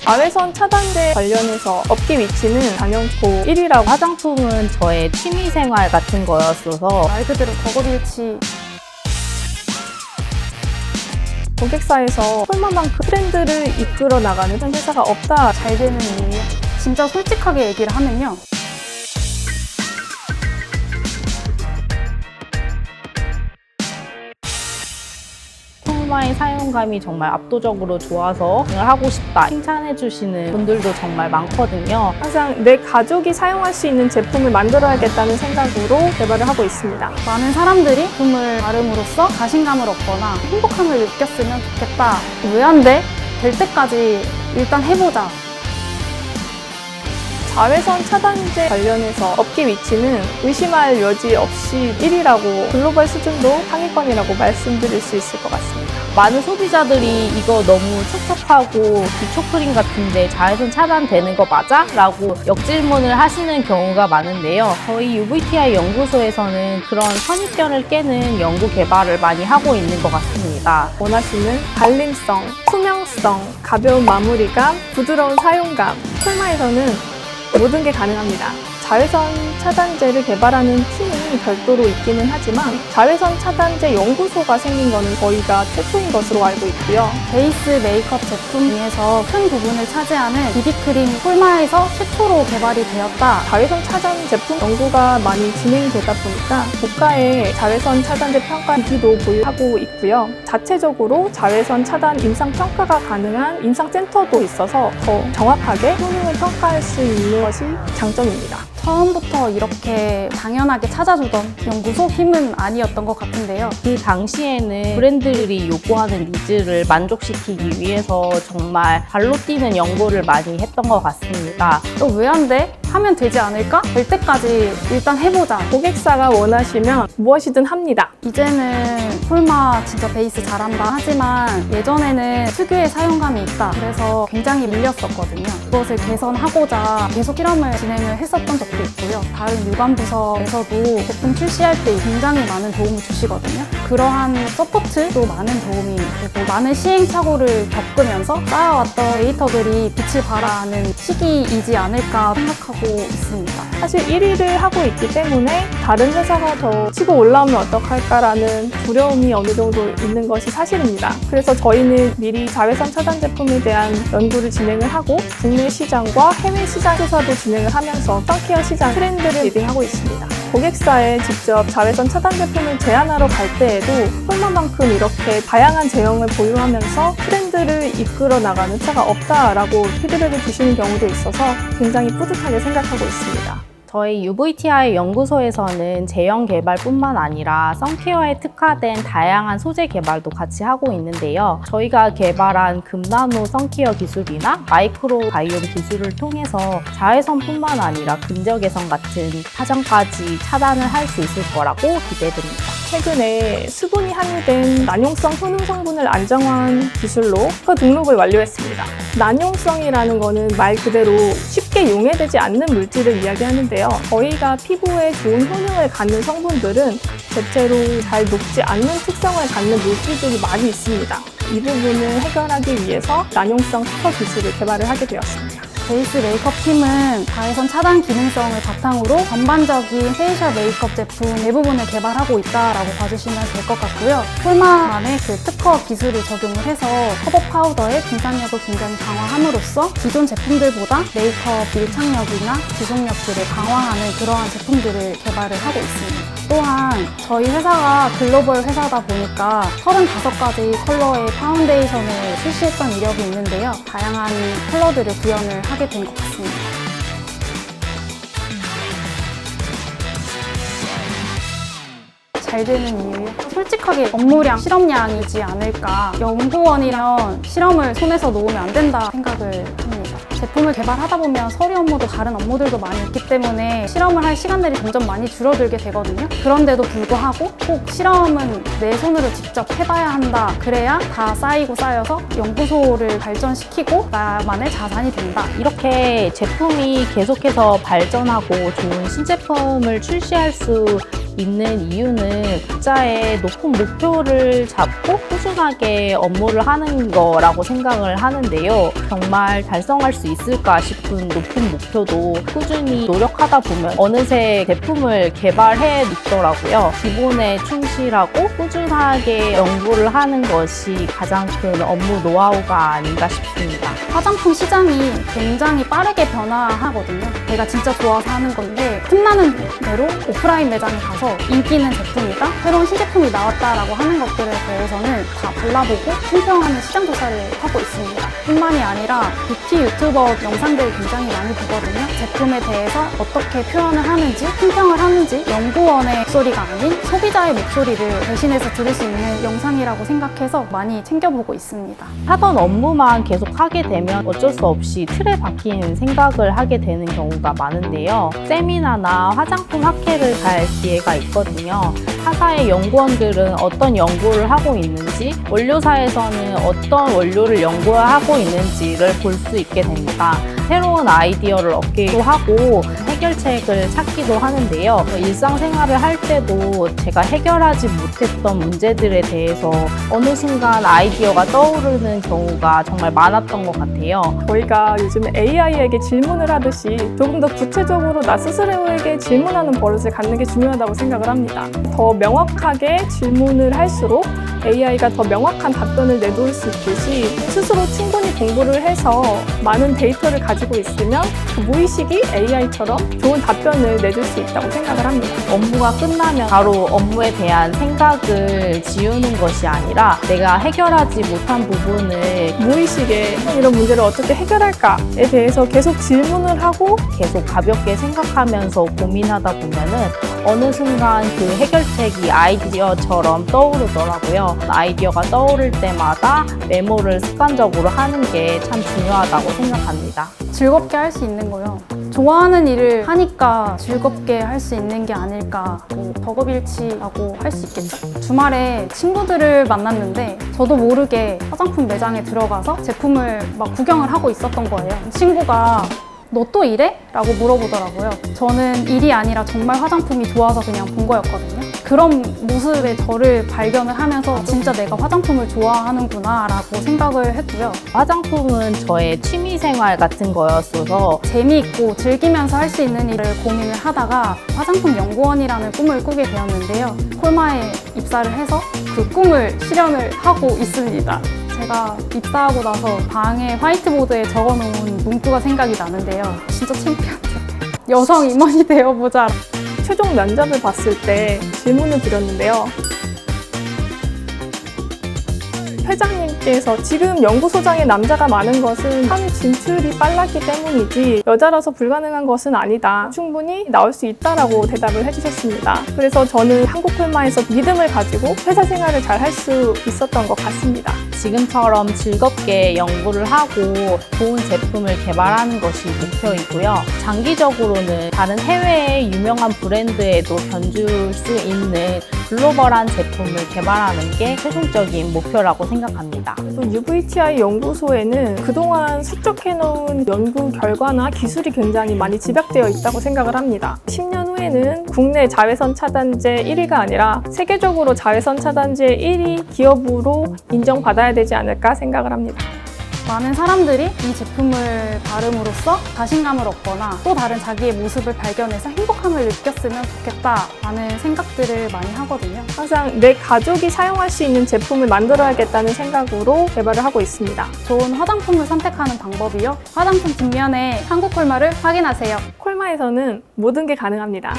자외선 차단제 관련해서 업계 위치는 단연코 1위라고. 화장품은 저의 취미생활 같은 거였어서 말 그대로 덕업일치. 고객사에서 폴마만큼 트렌드를 이끌어 나가는 회사가 없다. 잘 되는 이유요? 진짜 솔직하게 얘기를 하면요. 폴마의 사용감이 정말 압도적으로 좋아서 하고 싶다 칭찬해 주시는 분들도 정말 많거든요. 항상 내 가족이 사용할 수 있는 제품을 만들어야겠다는 생각으로 개발을 하고 있습니다. 많은 사람들이 제품을 바름으로써 자신감을 얻거나 행복함을 느꼈으면 좋겠다. 왜 안 돼? 될 때까지 일단 해보자. 자외선 차단제 관련해서 업계 위치는 의심할 여지 없이 1위라고, 글로벌 수준도 상위권이라고 말씀드릴 수 있을 것 같습니다. 많은 소비자들이 이거 너무 촉촉하고 기초크림 같은데 자외선 차단되는 거 맞아? 라고 역질문을 하시는 경우가 많은데요. 저희 UVTI 연구소에서는 그런 선입견을 깨는 연구 개발을 많이 하고 있는 것 같습니다. 원하시는 발림성, 투명성, 가벼운 마무리감, 부드러운 사용감, 폴마에서는 모든 게 가능합니다. 자외선 차단제를 개발하는 팀이 별도로 있기는 하지만 자외선 차단제 연구소가 생긴 거는 저희가 최초인 것으로 알고 있고요. 베이스 메이크업 제품 중에서 큰 부분을 차지하는 비비크림 폴마에서 최초로 개발이 되었다. 자외선 차단 제품 연구가 많이 진행되다 보니까 고가의 자외선 차단제 평가 기기도 보유하고 있고요. 자체적으로 자외선 차단 임상 평가가 가능한 임상센터도 있어서 더 정확하게 효능을 평가할 수 있는 것이 장점입니다. 처음부터 이렇게 당연하게 찾아주던 연구소 힘은 아니었던 것 같은데요. 그 당시에는 브랜드들이 요구하는 니즈를 만족시키기 위해서 정말 발로 뛰는 연구를 많이 했던 것 같습니다. 또 왜 안 돼? 하면 되지 않을까? 될 때까지 일단 해보자. 고객사가 원하시면 무엇이든 합니다. 이제는 폴마 진짜 베이스 잘한다 하지만 예전에는 특유의 사용감이 있다. 그래서 굉장히 밀렸었거든요. 그것을 개선하고자 계속 실험을 진행을 했었던 적도 있고요. 다른 유관부서에서도 제품 출시할 때 굉장히 많은 도움을 주시거든요. 그러한 서포트도 많은 도움이 되고 많은 시행착오를 겪으면서 쌓아왔던 데이터들이 빛을 발하는 시기이지 않을까 생각하고 있습니다. 사실 1위를 하고 있기 때문에 다른 회사가 더 치고 올라오면 어떡할까라는 두려움이 어느 정도 있는 것이 사실입니다. 그래서 저희는 미리 자외선 차단 제품에 대한 연구를 진행을 하고 국내 시장과 해외 시장에서도 진행을 하면서 선케어 시장 트렌드를 리딩하고 있습니다. 고객사에 직접 자외선 차단 제품을 제안하러 갈 때에도 폴마만큼 이렇게 다양한 제형을 보유하면서 트렌드를 이끌어 나가는 회사가 없다라고 피드백을 주시는 경우도 있어서 굉장히 뿌듯하게 생각하고 있습니다. 저희 UVTI 연구소에서는 제형 개발뿐만 아니라 선케어에 특화된 다양한 소재 개발도 같이 하고 있는데요. 저희가 개발한 금나노 선케어 기술이나 마이크로 바이옴 기술을 통해서 자외선뿐만 아니라 근적 개선 같은 화장까지 차단을 할 수 있을 거라고 기대됩니다. 최근에 수분이 함유된 난용성 효능 성분을 안정화한 기술로 등록을 완료했습니다. 난용성이라는 거는 말 그대로 쉽게 용해되지 않는 물질을 이야기하는데요. 저희가 피부에 좋은 효능을 갖는 성분들은 대체로 잘 녹지 않는 특성을 갖는 물질들이 많이 있습니다. 이 부분을 해결하기 위해서 난용성 특허 기술을 개발을 하게 되었습니다. 베이스 메이크업 팀은 자외선 차단 기능성을 바탕으로 전반적인 페이셜 메이크업 제품 대부분을 개발하고 있다라고 봐주시면 될 것 같고요. 폴마만의 그 특허 기술을 적용을 해서 커버 파우더의 분산력을 굉장히 강화함으로써 기존 제품들보다 메이크업 밀착력이나 지속력들을 강화하는 그러한 제품들을 개발을 하고 있습니다. 또한 저희 회사가 글로벌 회사다 보니까 35가지 컬러의 파운데이션을 출시했던 이력이 있는데요. 다양한 컬러들을 구현을 하게 된 것 같습니다. 잘 되는 이유요? 솔직하게 업무량, 실험량이지 않을까. 연구원이면 실험을 손에서 놓으면 안 된다 생각을 합니다. 제품을 개발하다 보면 서류 업무도 다른 업무들도 많이 있기 때문에 실험을 할 시간들이 점점 많이 줄어들게 되거든요. 그런데도 불구하고 꼭 실험은 내 손으로 직접 해봐야 한다. 그래야 다 쌓이고 쌓여서 연구소를 발전시키고 나만의 자산이 된다. 이렇게 제품이 계속해서 발전하고 좋은 신제품을 출시할 수 있는 이유는 각자의 높은 목표를 잡고 꾸준하게 업무를 하는 거라고 생각을 하는데요. 정말 달성할 수 있을까 싶은 높은 목표도 꾸준히 노력하다 보면 어느새 제품을 개발해 놓더라고요. 기본에 충실하고 꾸준하게 연구를 하는 것이 가장 큰 업무 노하우가 아닌가 싶습니다. 화장품 시장이 굉장히 빠르게 변화하거든요. 제가 진짜 좋아서 하는 건데 틈나는 대로 오프라인 매장에 가서 인기 있는 제품이다, 새로운 신제품이 나왔다라고 하는 것들에 대해서는 다 발라보고 품평하는 시장 조사를 하고 있습니다. 뿐만이 아니라 뷰티 유튜버 영상들을 굉장히 많이 보거든요. 제품에 대해서 어떻게 표현을 하는지, 품평을 하는지 연구원의 목소리가 아닌 소비자의 목소리를 대신해서 들을 수 있는 영상이라고 생각해서 많이 챙겨보고 있습니다. 하던 업무만 계속 하게 되면 어쩔 수 없이 틀에 박힌 생각을 하게 되는 경우가 많은데요. 세미나나 화장품 학회를 갈 기회가 있거든요. 타사의 연구원들은 어떤 연구를 하고 있는지, 원료사에서는 어떤 원료를 연구하고 있는지를 볼 수 있게 됩니다. 새로운 아이디어를 얻기도 하고 해결책을 찾기도 하는데요. 일상생활을 할 때도 제가 해결하지 못했던 문제들에 대해서 어느 순간 아이디어가 떠오르는 경우가 정말 많았던 것 같아요. 저희가 요즘에 AI에게 질문을 하듯이 조금 더 구체적으로 나 스스로에게 질문하는 버릇을 갖는 게 중요하다고 생각을 합니다. 더 명확하게 질문을 할수록 AI가 더 명확한 답변을 내놓을 수 있듯이 스스로 충분히 공부를 해서 많은 데이터를 가지고 있으면 그 무의식이 AI처럼 좋은 답변을 내줄 수 있다고 생각을 합니다. 업무가 끝나면 바로 업무에 대한 생각을 지우는 것이 아니라 내가 해결하지 못한 부분을 무의식에 이런 문제를 어떻게 해결할까에 대해서 계속 질문을 하고 계속 가볍게 생각하면서 고민하다 보면은 어느 순간 그 해결책이 아이디어처럼 떠오르더라고요. 아이디어가 떠오를 때마다 메모를 습관적으로 하는 게 참 중요하다고 생각합니다. 즐겁게 할 수 있는 거요. 좋아하는 일을 하니까 즐겁게 할 수 있는 게 아닐까, 덕업일치라고 할 수 있겠죠. 주말에 친구들을 만났는데 저도 모르게 화장품 매장에 들어가서 제품을 막 구경을 하고 있었던 거예요. 친구가 너 또 이래? 라고 물어보더라고요. 저는 일이 아니라 정말 화장품이 좋아서 그냥 본 거였거든요. 그런 모습의 저를 발견을 하면서 진짜 내가 화장품을 좋아하는구나 라고 생각을 했고요. 화장품은 저의 취미생활 같은 거였어서 재미있고 즐기면서 할 수 있는 일을 고민을 하다가 화장품 연구원이라는 꿈을 꾸게 되었는데요. 콜마에 입사를 해서 그 꿈을 실현을 하고 있습니다. 제가 입사하고 나서 방에 화이트보드에 적어놓은 문구가 생각이 나는데요. 진짜 창피한데. 여성 임원이 되어보자. 최종 면접을 봤을 때 질문을 드렸는데요. 회장님께서 지금 연구소장에 남자가 많은 것은 한 진출이 빨랐기 때문이지 여자라서 불가능한 것은 아니다. 충분히 나올 수 있다라고 대답을 해주셨습니다. 그래서 저는 한국콜마에서 믿음을 가지고 회사 생활을 잘 할 수 있었던 것 같습니다. 지금처럼 즐겁게 연구를 하고 좋은 제품을 개발하는 것이 목표이고요. 장기적으로는 다른 해외의 유명한 브랜드에도 견줄 수 있는 글로벌한 제품을 개발하는 게 최종적인 목표라고 생각합니다. 또 UVTI 연구소에는 그동안 축적해놓은 연구 결과나 기술이 굉장히 많이 집약되어 있다고 생각을 합니다. 10년 후에는 국내 자외선 차단제 1위가 아니라 세계적으로 자외선 차단제 1위 기업으로 인정받아야 되지 않을까 생각을 합니다. 많은 사람들이 이 제품을 바름으로써 자신감을 얻거나 또 다른 자기의 모습을 발견해서 행복함을 느꼈으면 좋겠다라는 생각들을 많이 하거든요. 항상 내 가족이 사용할 수 있는 제품을 만들어야겠다는 생각으로 개발을 하고 있습니다. 좋은 화장품을 선택하는 방법이요. 화장품 뒷면에 한국콜마를 확인하세요. 콜마에서는 모든 게 가능합니다.